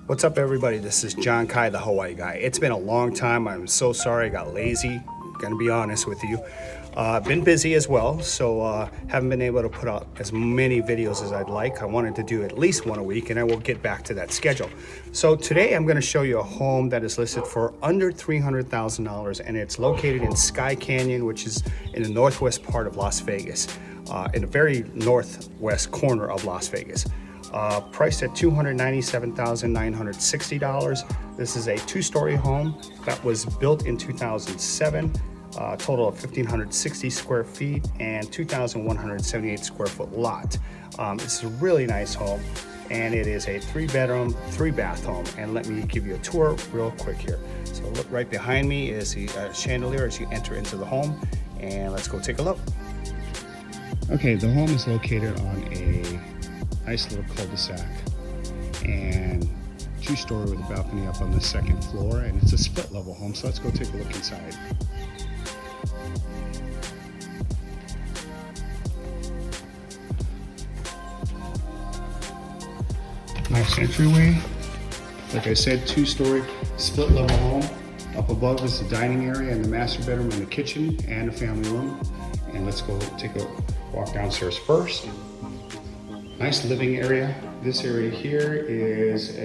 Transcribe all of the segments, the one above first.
What's up, everybody? This is John Kai, the Hawaii guy. It's been a long time. I'm so sorry I got lazy. Gonna be honest with you. Been busy as well, so haven't been able to put out as many videos as I'd like. I wanted to do at least one a week, and I will get back to that schedule. So today I'm gonna show you a home that is listed for under $300,000, and it's located in Sky Canyon, which is in the northwest part of Las Vegas, in the very northwest corner of Las Vegas. Priced at $297,960. This is a two-story home that was built in 2007. Total of 1,560 square feet and 2,178 square foot lot. This is a really nice home, and it is a 3-bedroom, 3-bath home. And let me give you a tour real quick here. So look, right behind me is the chandelier as you enter into the home, and let's go take a look. Okay, the home is located on a nice little cul-de-sac and 2-story with a balcony up on the 2nd floor, and it's a split level home. So let's go take a look inside. Nice entryway. Like I said, 2-story split level home. Up above is the dining area and the master bedroom and the kitchen and the family room. And let's go take a walk downstairs first. Nice living area. This area here is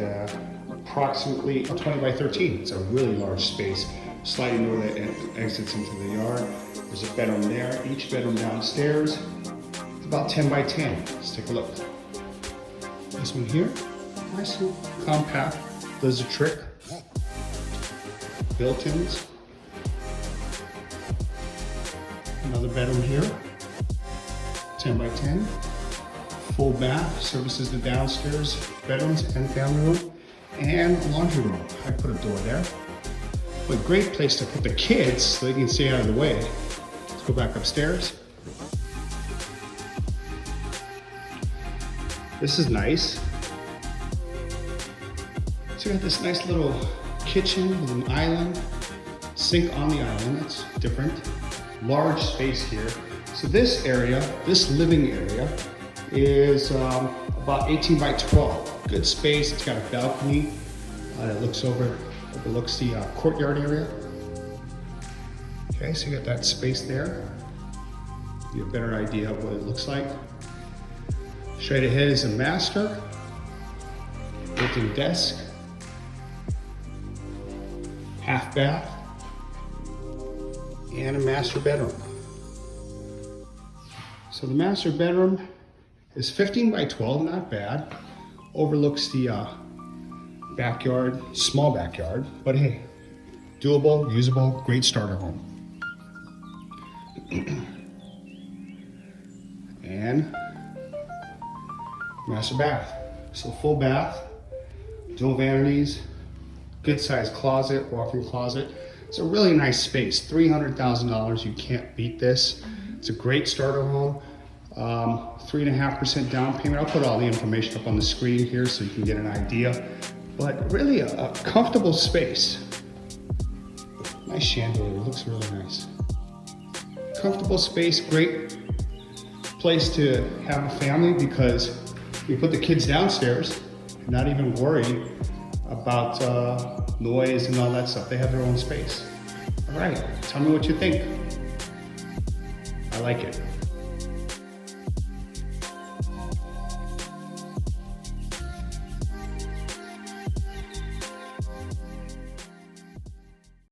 approximately 20 by 13. It's a really large space. Sliding door that exits into the yard. There's a bedroom there. Each bedroom downstairs is about 10 by 10. Let's take a look. This one here, nice and compact, does the trick. Built-ins. Another bedroom here, 10 by 10. Full bath, services the downstairs bedrooms and family room, and laundry room. I put a door there. But great place to put the kids so they can stay out of the way. Let's go back upstairs. This is nice. So you got this nice little kitchen with an island, sink on the island, that's different. Large space here. So this area, this living area, is about 18 by 12. Good space. It's got a balcony that overlooks the courtyard area. Okay, so you got that space there. Give you a better idea of what it looks like. Straight ahead is a master, built-in desk, half bath, and a master bedroom. So the master bedroom is 15 by 12, not bad. Overlooks the backyard, small backyard, but hey, doable, usable, great starter home. And master bath. So full bath, dual vanities, good sized closet, walk-in closet. It's a really nice space. $300,000, you can't beat this. It's a great starter home. 3.5% down payment. I'll put all the information up on the screen here so you can get an idea. But really a comfortable space. Nice chandelier, looks really nice. Comfortable space, great place to have a family because you put the kids downstairs, not even worry about noise and all that stuff. They have their own space. All right, tell me what you think. I like it.